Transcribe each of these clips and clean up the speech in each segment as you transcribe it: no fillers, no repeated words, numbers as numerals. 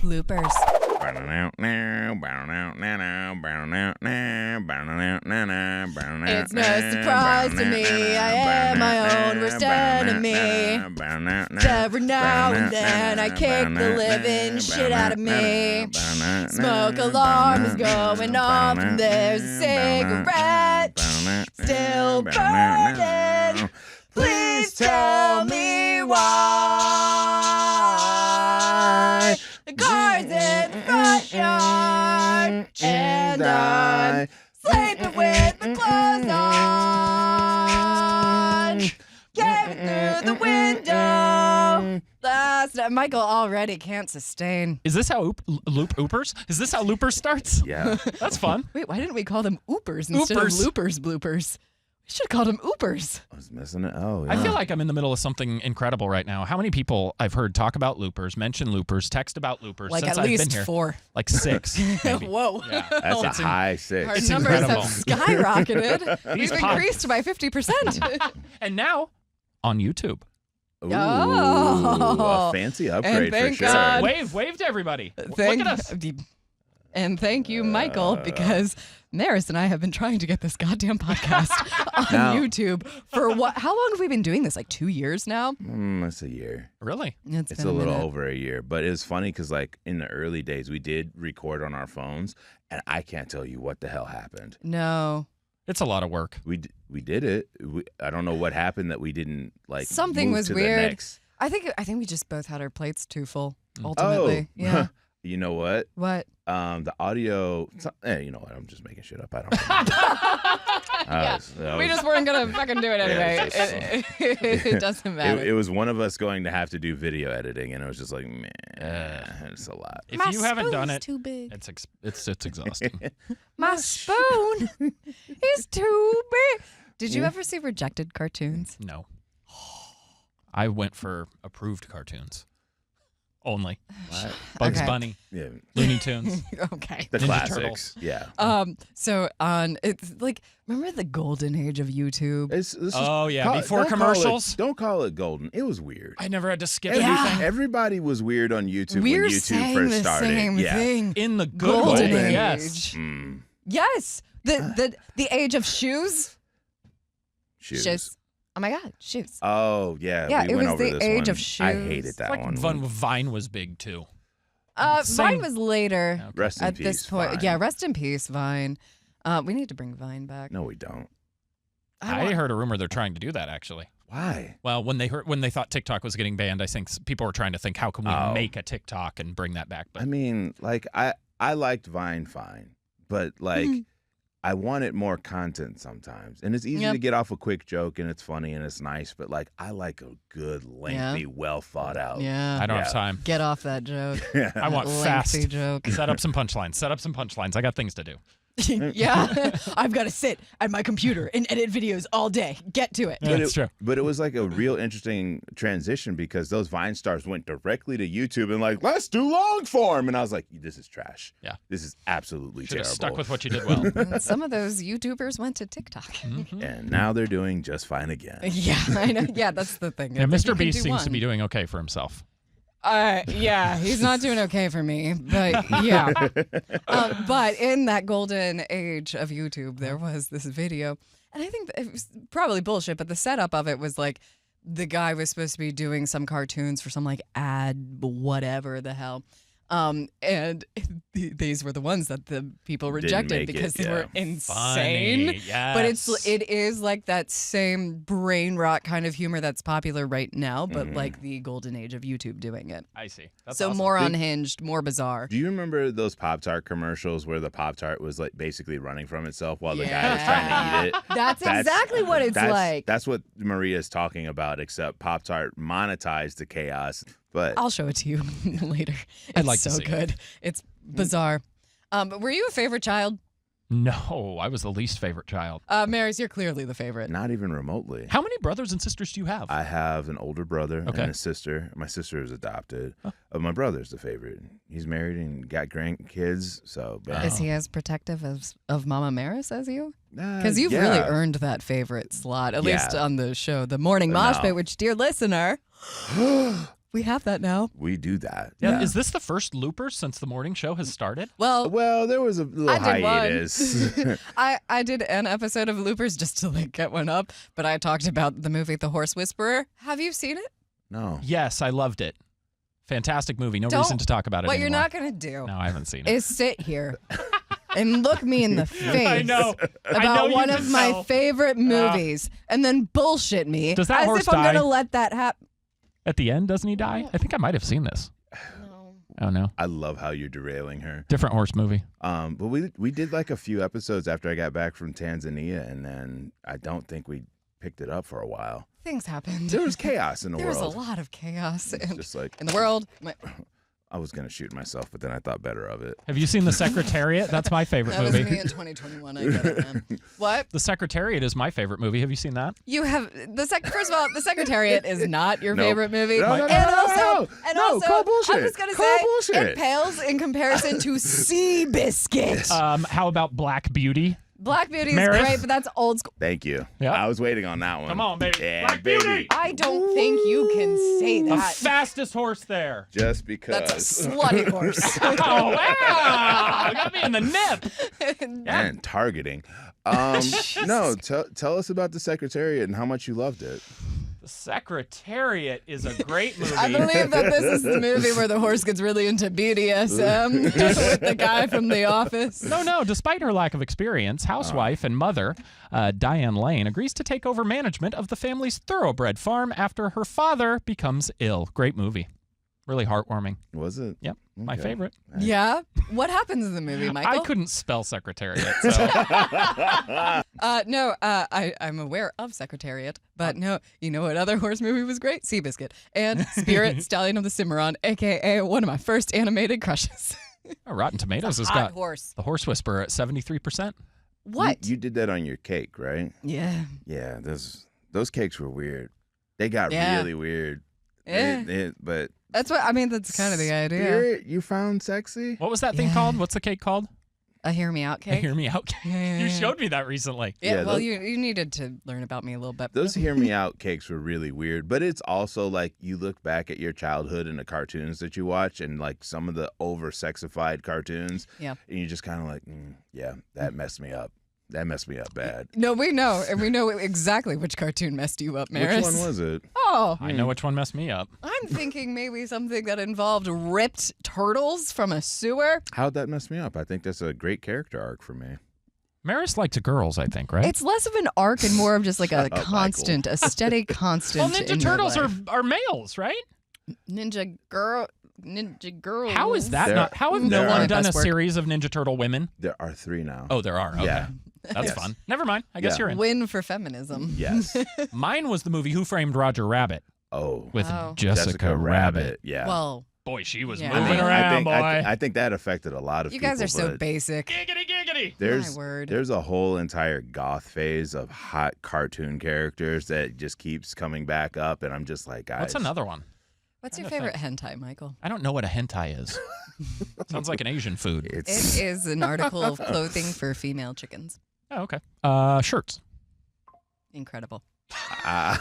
Bloopers. It's no surprise to me, I am my own worst enemy. Every now and then I kick the living shit out of me. Smoke alarm is going off and there's a cigarette still burning. Please tell me why. The car's in the front yard and I'm sleeping with the clothes on. Came through the window last night. Michael already can't sustain. Is this how loop oopers? Is this how loopers starts? Yeah. That's fun. Wait, why didn't we call them oopers instead of loopers bloopers? We should have called them oopers. I was missing it. Oh, yeah. I feel like I'm in the middle of something incredible right now. How many people I've heard talk about loopers, mention loopers, text about loopers Like since at I've least been here? 4. Like 6. Maybe. Whoa. Yeah. That's a high 6. Our It's numbers incredible. have skyrocketed. These We've pop- increased by 50%. And now on YouTube. Ooh, Oh. a fancy upgrade for thank sure. God. Wave to everybody. Look Thank, at us. And thank you, Michael, because Maris and I have been trying to get this goddamn podcast on Now- YouTube for what? How long have we been doing this? Like 2 years now? It's a year. Really? It's It's been a little minute. over a year, but it was funny because like in the early days, we did record on our phones, and I can't tell you what the hell happened. No. It's a lot of work. We did it. I don't know what happened that we didn't like. Something move was to the weird. next. I think we just both had our plates too full, ultimately. Oh, Yeah. You know what? What? The audio. You know what? I'm just making shit up. I don't. know. We just weren't going to fucking do it anyway. It doesn't matter. It was one of us going to have to do video editing, and it was just like, man, it's a lot. If you haven't done it, too big. it's exhausting. My spoon is too big. Did you ever see rejected cartoons? No. I went for approved cartoons. Only. What? Bugs Okay. Bunny, Yeah, Looney Tunes. Okay. the Ninja classics. Turtles. Yeah. So on it's like remember the golden age of YouTube? This is- Oh, yeah, before don't commercials? Don't call it golden. It was weird. I never had to skip Every- anything. Everybody was weird on YouTube We're when YouTube saying first the started. same yeah. thing. In the good Golden way. age. Yes. Yes. The age of shoes. Shoes. Oh my God, shoes. Oh yeah. Yeah, we it went was over the this age one. of I shoes. hated that Like one. Vine was big too. Vine Same. was later. Okay. Rest in At peace. this point, Vine. yeah, rest in peace, Vine. We need to bring Vine back. No, we don't. I heard a rumor they're trying to do that actually. Why? Well, when they thought TikTok was getting banned, I think people were trying to think, how can we make a TikTok and bring that back? But I mean, like I liked Vine fine, but like I wanted more content sometimes, and it's easy Yep. to get off a quick joke, and it's funny and it's nice, but like I like a good, lengthy, well thought out. Yeah. I don't have Yeah. time. Get off that joke. I want Lengthy fast. joke. Set up some punchlines. I got things to do. Yeah. I've got to sit at my computer and edit videos all day. Get to it. Yeah, that's true. But it was like a real interesting transition because those Vine stars went directly to YouTube and like, let's do long form. And I was like, this is trash. Yeah. This is absolutely Should have terrible. stuck with what you did well. And some of those YouTubers went to TikTok. And now they're doing just fine again. Yeah, I know. Yeah, that's the thing. Yeah, You Mr. can Beast do seems to one. be doing okay for himself. Yeah, he's not doing okay for me, but yeah. But in that golden age of YouTube, there was this video, and I think that it was probably bullshit, but the setup of it was like the guy was supposed to be doing some cartoons for some like ad, whatever the hell. And these were the ones that the people rejected make it, because they yeah. were insane. Funny, yes. But it is like that same brain rot kind of humor that's popular right now, but like the golden age of YouTube doing it. I see. That's So awesome. more unhinged, more bizarre. Do you remember those Pop-Tart commercials where the Pop-Tart was like basically running from itself while the guy was trying to eat it? That's exactly what it's like. That's what Maria is talking about, except Pop-Tart monetized the chaos. But I'll show it to you later. It's I'd like to so see it. good. It's bizarre. Were you a favorite child? No, I was the least favorite child. Maris, you're clearly the favorite. not even remotely. How many brothers and sisters do you have? I have an older brother Okay. and a sister. My sister is adopted. My brother's the favorite. He's married and got grandkids. So, but, Is he as protective of Mama Maris as you? Nah, Because you've yeah. really earned that favorite slot, at least Yeah. on the show, The Morning Mosh No. Pit, which, dear listener, We have that now. We do that. Yeah. Is this the first Loopers since the morning show has started? Well, There was a little I did hiatus. one. I did an episode of Loopers just to like get one up, but I talked about the movie The Horse Whisperer. Have you seen it? No. Yes, I loved it. Fantastic movie. No Don't- reason to talk about it What anymore. you're not going to do No, I haven't seen it. is sit here and look me in the face I know. about you one can of my tell. favorite movies and then bullshit me Does that as horse if I'm going die? to let that happen. At the end, doesn't he die? I think I might have seen this. No. Oh, no. I love how you're derailing her. Different horse movie. But we did like a few episodes after I got back from Tanzania, and then I don't think we picked it up for a while. Things happened. There was chaos in the There was world. a lot of chaos It's just like in the world. I was gonna shoot myself, but then I thought better of it. Have you seen The Secretariat? That's my favorite That was movie. me in 2021. I get it, man. What? The Secretariat is my favorite movie. Have you seen that? You have First of all, The Secretariat is not your No. favorite movie, No, no, no, and no, also, no. and No, also, call bullshit. I'm just gonna Call say bullshit. it pales in comparison to Seabiscuit. How about Black Beauty? Black Beauty is Meredith? great, but that's old school. Thank you. Yeah. I was waiting on that one. Come on, baby. Yeah, Black baby. Beauty. I don't think you can say The that. fastest horse there. Just because. That's a slutty horse. Oh, wow. Got me in the nip. And targeting. No, tell us about The Secretariat and how much you loved it. The Secretariat is a great movie. I believe that this is the movie where the horse gets really into BDSM with the guy from The Office. No. Despite her lack of experience, housewife and mother, Diane Lane, agrees to take over management of the family's thoroughbred farm after her father becomes ill. Great movie. Really heartwarming. Was it? Yep. My Okay. favorite. Yeah? What happens in the movie, Michael? I couldn't spell Secretariat, so. No, I'm aware of Secretariat, but no, you know what other horse movie was great? Seabiscuit. And Spirit, Stallion of the Cimarron, a.k.a. one of my first animated crushes. Oh, Rotten Tomatoes has Hot got horse. The Horse Whisperer at 73%. What? You did that on your cake, right? Yeah. Yeah, those cakes were weird. They got Yeah. really weird. Yeah. But That's kind of the idea. Spirit, you found sexy? What was that thing Yeah. called? What's the cake called? A hear me out cake. Hear Me Out. Yeah. You showed me that recently. Yeah, Yeah, well, those- you needed to learn about me a little bit. Those Hear Me Out cakes were really weird, but it's also like you look back at your childhood and the cartoons that you watch and like some of the over-sexified cartoons, Yeah. and you're just kind of like, yeah, that messed me up. That messed me up bad. No, we know, and we know exactly which cartoon messed you up, Maris. Which one was it? Oh, I know which one messed me up. I'm thinking maybe something that involved ripped turtles from a sewer. How'd that mess me up? I think that's a great character arc for me. Maris liked girls, I think, right? It's less of an arc and more of just like a Michael. constant, a steady constant. well, Ninja in your Turtles life. are males, right? Ninja girl. How is that There- not? How have there no one are- done a Best work. series of Ninja Turtle women? There are 3 now. Oh, there are. Okay. Yeah. That's Yes. fun. Never mind. I guess Yeah. you're in. Win for feminism. Yes. Mine was the movie Who Framed Roger Rabbit Oh. with Oh. Jessica Rabbit. Yeah. Well, Boy, she was Yeah. moving I around, think, boy. I think that affected a lot of you people. guys are so but basic. Giggity, giggity. There's My word. there's a whole entire goth phase of hot cartoon characters that just keeps coming back up, and I'm just like, guys. What's another one? What's your Trying to favorite hentai, Michael? I don't know what a hentai is. Sounds like an Asian food. It's It is an article of clothing for female chickens. Oh, okay. Shirts. Incredible. uh,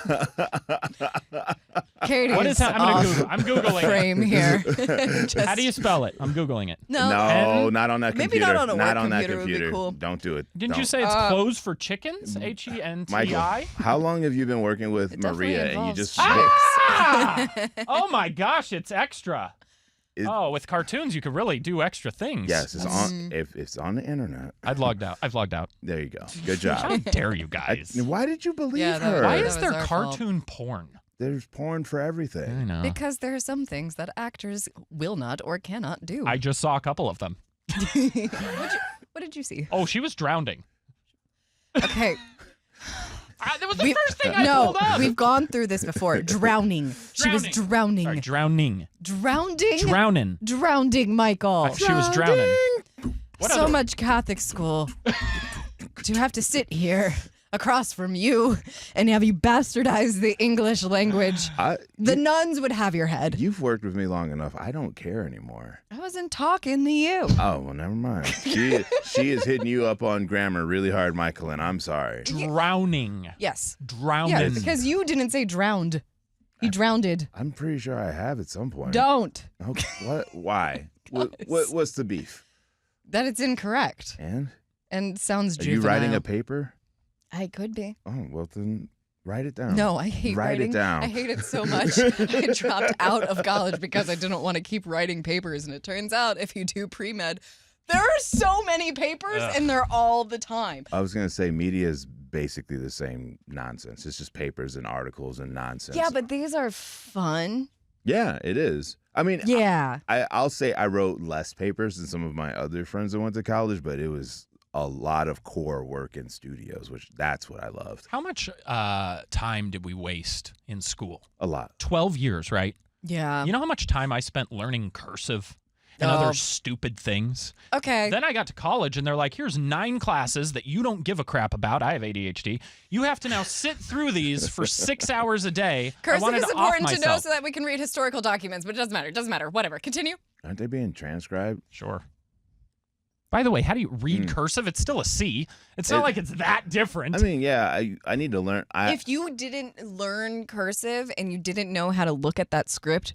Katie's What is that? I'm Googling it. frame here. Just- How do you spell it? I'm Googling it. No. no, not on that Maybe computer. not on a work on that computer would be computer. cool. Don't do it. Didn't Don't. you say it's clothes for chickens? Michael, HENTI? how long have you been working with It definitely Maria and you involves just chicks. Ah! Oh my gosh, it's extra. It- Oh, with cartoons, you could really do extra things. Yes, it's on. If it's on the internet, I've logged out. there you go. Good How job. dare you guys? Why did you believe Yeah, that her? was- Why that is there our fault. cartoon porn? There's porn for everything. I know. Because there are some things that actors will not or cannot do. I just saw a couple of them. What did you see? Oh, she was drowning. Okay. That was the We- first thing I No, pulled up. we've gone through this before. Drowning. She was drowning. Sorry, drowning. Drowning? Drowning. Drowning, Michael. She was drowning. What So other- much Catholic school to have to sit here across from you and have you bastardize the English language. The nuns would have your head. You've worked with me long enough. I don't care anymore. I wasn't talking to you. Oh, well, never mind. She is hitting you up on grammar really hard, Michael, and I'm sorry. Drowning. Yes. Drowning. Yeah, because you didn't say drowned. He drowned. I'm pretty sure I have at some point. Don't. Okay. What? Why? What's the beef? That it's incorrect. And sounds Are juvenile. you writing a paper? I could be. Oh, well then write it down. No, I hate writing. Write it down. I hate it so much. I dropped out of college because I didn't want to keep writing papers. And it turns out if you do pre-med, there are so many papers and they're all the time. I was going to say media is basically the same nonsense. It's just papers and articles and nonsense. Yeah, but these are fun. Yeah, it is. I mean, Yeah. I'll say I wrote less papers than some of my other friends that went to college, but it was a lot of core work in studios, which that's what I loved. How much time did we waste in school? A lot. 12 years, right? Yeah. You know how much time I spent learning cursive and other stupid things? Okay. Then I got to college, and they're like, here's 9 classes that you don't give a crap about. I have ADHD. You have to now sit through these for 6 hours a day. Cursive is important to know myself. so that we can read historical documents, but it doesn't matter. It doesn't matter. Whatever. Continue. Aren't they being transcribed? Sure. By the way, how do you read cursive? It's still a C. It's not like it's that different. I mean, yeah, I need to learn. If you didn't learn cursive and you didn't know how to look at that script,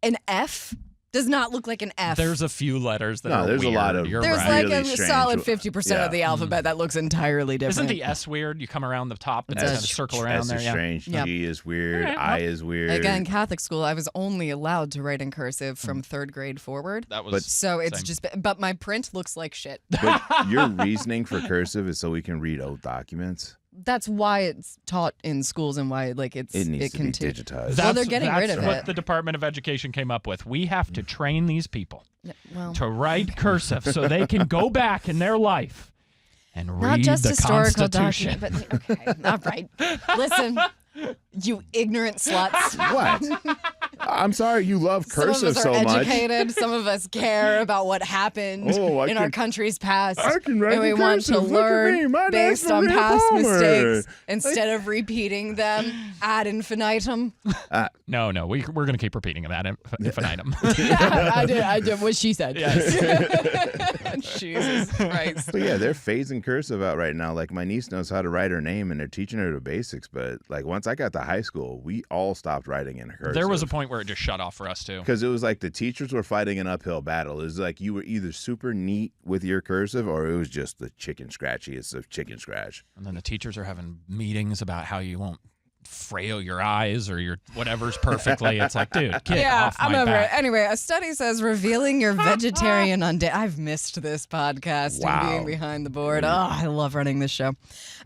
an F does not look like an F. There's a few letters that are there's weird. a lot of. You're There's right. like really a strange. solid 50% of the Yeah. alphabet that looks entirely different. Isn't the S weird? You come around the top and It kind of does. circle around S there. is Yeah. strange. Yep. G is weird. All right, I is weird. Again, Catholic school, I was only allowed to write in cursive from 3rd grade forward. That was So it's same. just, but my print looks like shit. But your reasoning for cursive is so we can read old documents. That's why it's taught in schools and why like it It needs to can be teach. digitized. Well, they're getting rid that's of what it. the Department of Education came up with. We have to train these people Well, to write cursive so they can go back in their life and not read just the historical Constitution. document, but okay, all right. Listen, you ignorant sluts. What? I'm sorry you love Some cursive of us so are much. educated. Some of us care about what happened Oh, I in our can- country's past. I can write and we in want to cursive. Look at learn me. My name's based on Maria past Palmer. mistakes instead of repeating them ad infinitum. No, we're going to keep repeating that infinitum. I did what she said. Yes. Jesus Christ. But yeah, they're phasing cursive out right now. Like my niece knows how to write her name and they're teaching her the basics. But like once I got to high school, we all stopped writing in cursive. There was a point where it just shut off for us, too. Because it was like the teachers were fighting an uphill battle. It was like you were either super neat with your cursive or it was just the chicken scratchiest of chicken scratch. And then the teachers are having meetings about how you won't frail your eyes or your whatever's perfectly. It's like, dude, get off my I'm over back. it. Anyway, a study says revealing you're vegetarian on I've missed this podcast Wow. and being behind the board. Oh, I love running this show.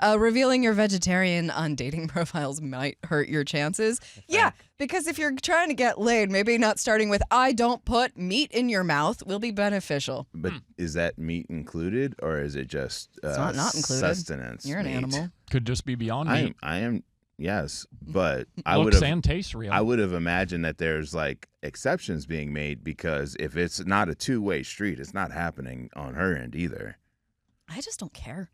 Revealing you're vegetarian on dating profiles might hurt your chances. Yeah, because if you're trying to get laid, maybe not starting with I don't put meat in your mouth will be beneficial. But is that meat included or is it just It's not included. sustenance? You're an meat? animal. Could just be beyond me. I am. Yes, but I would Looks have. and tastes real. I would have imagined that there's like exceptions being made because if it's not a two-way street, it's not happening on her end either. I just don't care.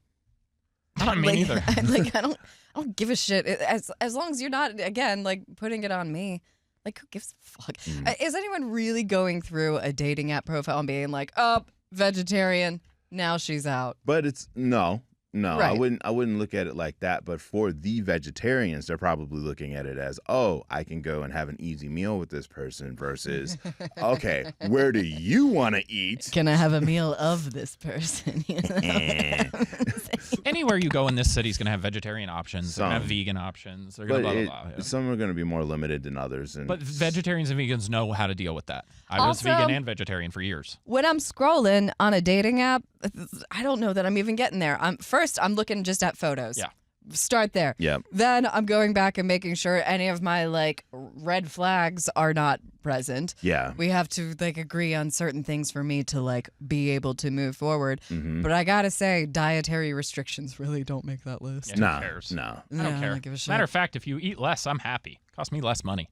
Not me either. I don't give a shit. As long as you're not again like putting it on me. Like who gives a fuck? Is anyone really going through a dating app profile and being like, "Oh, vegetarian, now she's out"? But it's no. Right. I wouldn't look at it like that. But for the vegetarians, they're probably looking at it as, oh, I can go and have an easy meal with this person versus, okay, where do you want to eat? Can I have a meal of this person? You know? Anywhere you go in this city is going to have vegetarian options. They're going to have Some. vegan options. They're going But to blah, blah, blah. some are going to be more limited than others. And But vegetarians and vegans know how to deal with that. I was Also- vegan and vegetarian for years. When I'm scrolling on a dating app, I don't know that I'm even getting there. I'm looking just at photos. Yeah. Start there. Yep. Then I'm going back and making sure any of my like red flags are not present. yeah. We have to like agree on certain things for me to like be able to move forward. Mm-hmm. But I gotta say, dietary restrictions really don't make that list. Yeah, who No, cares? no. I Yeah, don't care. don't give a shit. Matter of fact, if you eat less, I'm happy. Cost me less money.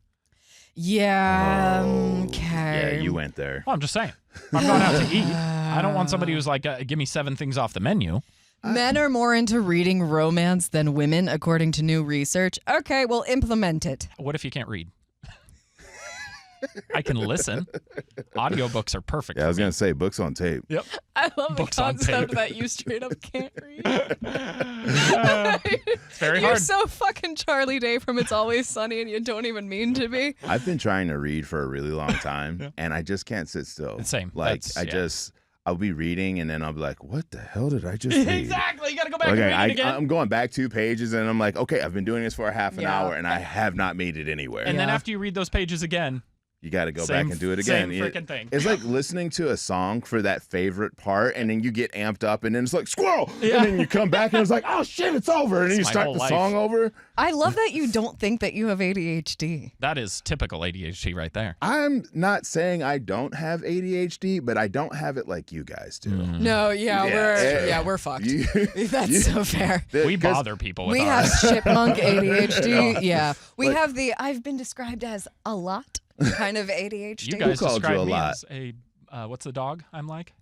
Yeah. Yeah, Okay. you went there. Well, I'm just saying. If I'm going out to eat. I don't want somebody who's like, give me 7 things off the menu. Men are more into reading romance than women, according to new research. Okay, well, implement it. What if you can't read? I can listen. Audiobooks are perfect. Yeah, I was for me. gonna say books on tape. Yep. I love Books the on concept tape. that you straight up can't read. It's very You're hard. so fucking Charlie Day from It's Always Sunny, and you don't even mean to be. I've been trying to read for a really long time, and I just can't sit still. Same. Like That's- I'll be reading, and then I'll be like, "What the hell did I just read?" Exactly. You got to go back and Okay, read it again. I'm going back 2 pages, and I'm like, "Okay, I've been doing this for a half an Yeah. hour, and I have not made it anywhere." and then Yeah. after you read those pages again, You got to go same, back and do it again. Same freaking thing. It's like listening to a song for that favorite part, and then you get amped up, and then it's like squirrel, Yeah. and then you come back, and it's like, "Oh shit, it's over," and then you my start whole the life. song over. I love that you don't think that you have ADHD. That is typical ADHD right there. I'm not saying I don't have ADHD, but I don't have it like you guys do. No, we're fucked. You- That's you- so fair. We 'cause bother people with We have ours. chipmunk ADHD. Yeah. We Like- have the I've been described as a lot kind of ADHD. You guys called you describe a me lot? as a what's the dog I'm like?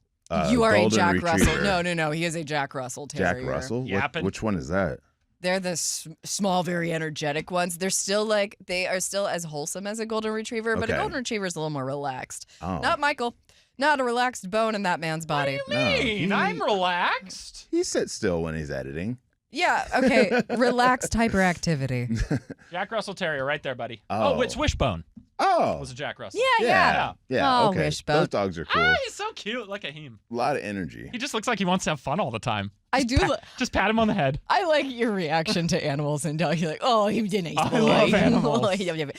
You are a Golden Jack Retriever. Russell. No. He is a Jack Russell Terrier. Jack Russell? Yapping. Which one is that? They're the small, very energetic ones. They are still as wholesome as a Golden Retriever, but a Okay. Golden Retriever is a little more relaxed. Oh. Not Michael. Not a relaxed bone in that man's body. What do you mean? No, I'm relaxed. He sits still when he's editing. Yeah, okay. Relaxed hyperactivity. Jack Russell Terrier right there, buddy. Oh. Oh, it's Wishbone. Oh. Was a Jack Russell. Yeah. Yeah. Oh, Okay. Wishbone. Those dogs are cool. Ah, he's so cute. Look at him. A lot of energy. He just looks like he wants to have fun all the time. I do. Just pat him on the head. I like your reaction to animals and dogs. You're like, oh, he didn't. I love animals.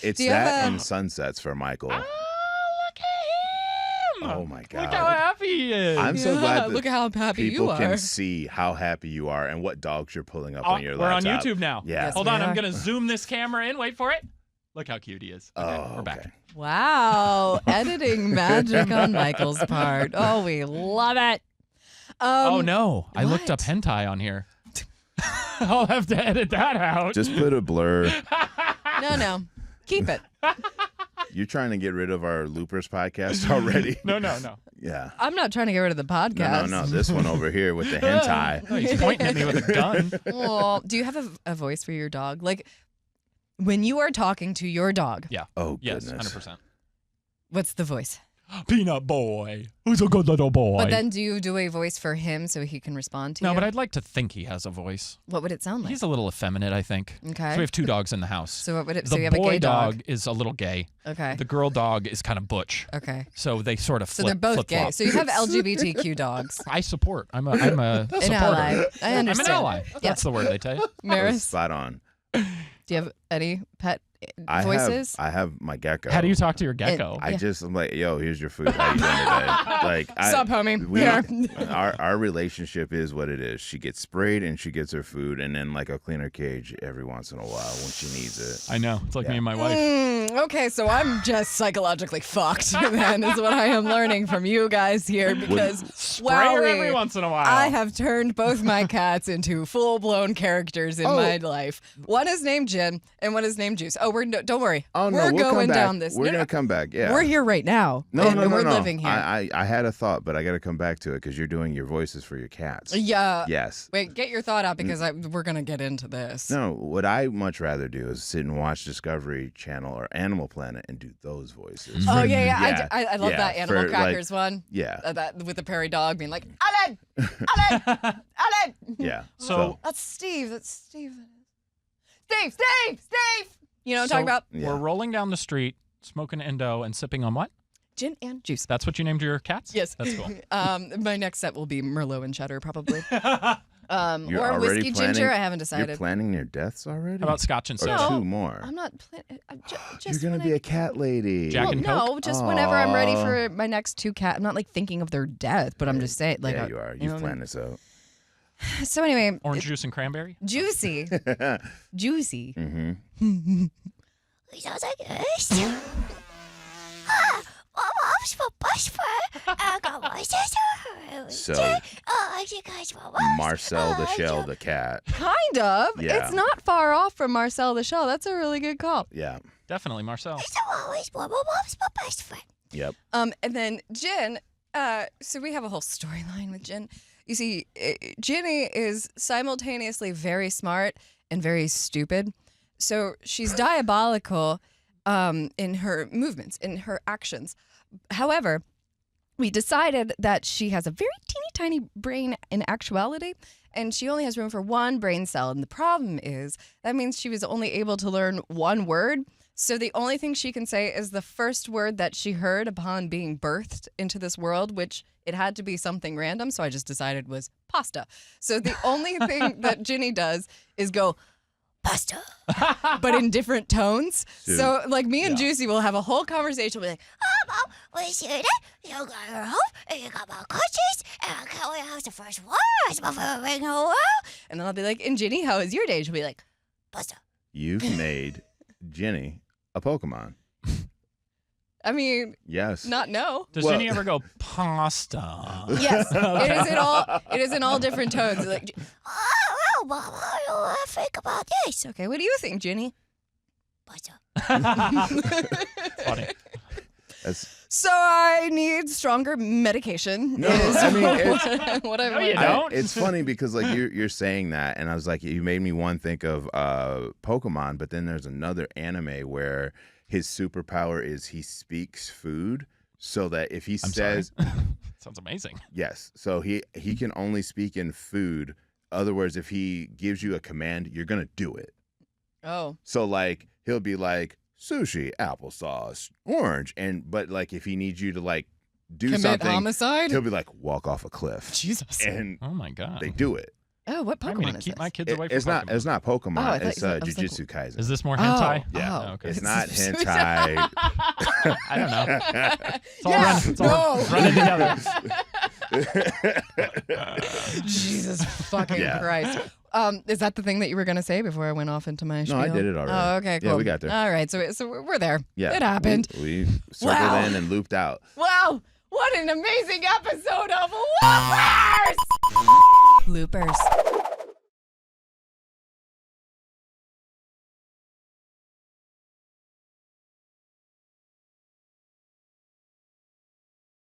It's Do you that have a- and sunsets for Michael. Ah, look at him. Oh my God. Look how happy he is. I'm so Yeah, glad that look at how happy people you are. can see how happy you are and what dogs you're pulling up Oh, on your we're on laptop. YouTube now. Yeah. Yes, Hold we on, are. I'm gonna zoom this camera in. Wait for it. Look how cute he is. Okay, Oh, we're back. okay. Wow, editing magic on Michael's part. Oh, we love it. Oh no, I looked up what? hentai on here. I'll have to edit that out. Just put a blur. No, keep it. You're trying to get rid of our Loopers podcast already. No. Yeah. I'm not trying to get rid of the podcast. No. This one over here with the hentai. Oh, he's pointing at me with a gun. Oh, do you have a voice for your dog? Like when you are talking to your dog, Yeah. Oh, Yes, goodness. 100%. what's the voice? Peanut boy. Who's a good little boy? But then do you do a voice for him so he can respond to you? no, but I'd like to think he has a voice. What would it sound like? He's a little effeminate, I think. Okay. So we have 2 dogs in the house. So what would it? The So you have a boy gay dog. is a little gay. Okay. The girl dog is kind of butch. Okay. So they sort of So flip, they're both gay. flip-flop. So you have LGBTQ dogs. I support. I'm a supporter. An ally. I I'm understand. an ally. Yeah. That's the word they tell you. Maris, Spot on. do you have any pet I voices? have my gecko. How do you talk to your gecko? I'm Yeah. like, yo, here's your food. How you doing today? Like, Sup, homie? we, Here. our relationship is what it is. She gets sprayed and she gets her food, and then like I'll clean her cage every once in a while when she needs it. I know. It's like Yeah. me and my wife. Okay, so I'm just psychologically fucked. Then is what I am learning from you guys here because Spray her every wowee, once in a while. I have turned both my cats into full-blown characters in Oh. my life. One is named Jen and one is named Juice. Oh, don't worry. Oh no, we're we'll going come back. down this. We're No, gonna come back. Yeah, We're here right now. No, and no, we're no. living here. I had a thought, but I got to come back to it because you're doing your voices for your cats. Yeah. Yes. Wait, get your thought out because we're gonna get into this. No, what I much rather do is sit and watch Discovery Channel or Animal Planet and do those voices. Oh For- yeah. I love yeah, that Animal for, like- Crackers one. Yeah, That with the prairie dog being like, Alan, Alan, Alan. yeah. So- That's Steve. Steve. You know what I'm talking about? Yeah. We're rolling down the street, smoking Indo and sipping on what? Gin and juice. That's what you named your cats? Yes. That's cool. My next set will be Merlot and cheddar, probably. You're Or already whiskey planning- ginger. I haven't You're decided. planning your deaths already? How about scotch and or soda? No. two more? I'm not planning. You're gonna be a cat lady. Jack and no, Coke? just whenever I'm ready Aw. for my next 2 cat. I'm not like thinking of their death, but I'm just saying. Like, yeah, you are. know You've what I planned mean? this out. So anyway, Orange juice and cranberry? juicy. Mm-hmm. So Marcel the Shell the cat. Kind of. Yeah. It's not far off from Marcel the Shell. That's a really good call. Yeah. Definitely, Marcel. Yep. And then Jen, so we have a whole storyline with Jen. You see, Ginny is simultaneously very smart and very stupid. So she's diabolical in her movements, in her actions. However, we decided that she has a very teeny tiny brain in actuality, and she only has room for one brain cell. And the problem is that means she was only able to learn one word. So the only thing she can say is the first word that she heard upon being birthed into this world, which it had to be something random. So I just decided was pasta. So the only thing that Ginny does is go, pasta, but in different tones. Dude. So like me and Yeah. Juicy will have a whole conversation. We'll be like, Mom, we see it. You got your home, and you got my cookies, and can we have the first one? It's my favorite ring in the world. and then I'll be like, and Ginny, how was your day? She'll be like, Pasta. You've made Ginny a Pokemon. I mean, Yes. not no. Does Well- Jenny ever go pasta? Yes, it is in all different tones. Like, Oh, Mom, what do you think about this? okay, what do you think, Ginny? Pasta. Funny. That's, So I need stronger medication. No, is I mean, it's- what I No, you want. don't. it's funny because like you're saying that, and I was like, you made me think of Pokemon, but then there's another anime where his superpower is he speaks food, so that if he I'm says sorry. Sounds amazing. yes, so he can only speak in food. Other words, if he gives you a command, you're gonna do it. Oh, So like he'll be like sushi, applesauce, orange, but like if he needs you to like do commit something, homicide? he'll be like walk off a cliff, Jesus. and Oh my god. they do it. Oh, what I'm Pokemon gonna is keep this? my kids away from It's not. Pokemon. It's not Pokemon. Oh, I thought it's you said- I was like- Jujutsu Kaisen. Is this more hentai? Yeah. Oh, okay. It's not hentai. I don't know. It's all, Yeah, it's all running together. Jesus fucking Yeah. Christ. Is that the thing that you were going to say before I went off into my spiel? No, I did it already. Oh, okay, cool. Yeah, we got there. All right, so we're there. Yeah, It happened. We circled Wow. in and looped out. Wow, what an amazing episode of Loopers! Loopers.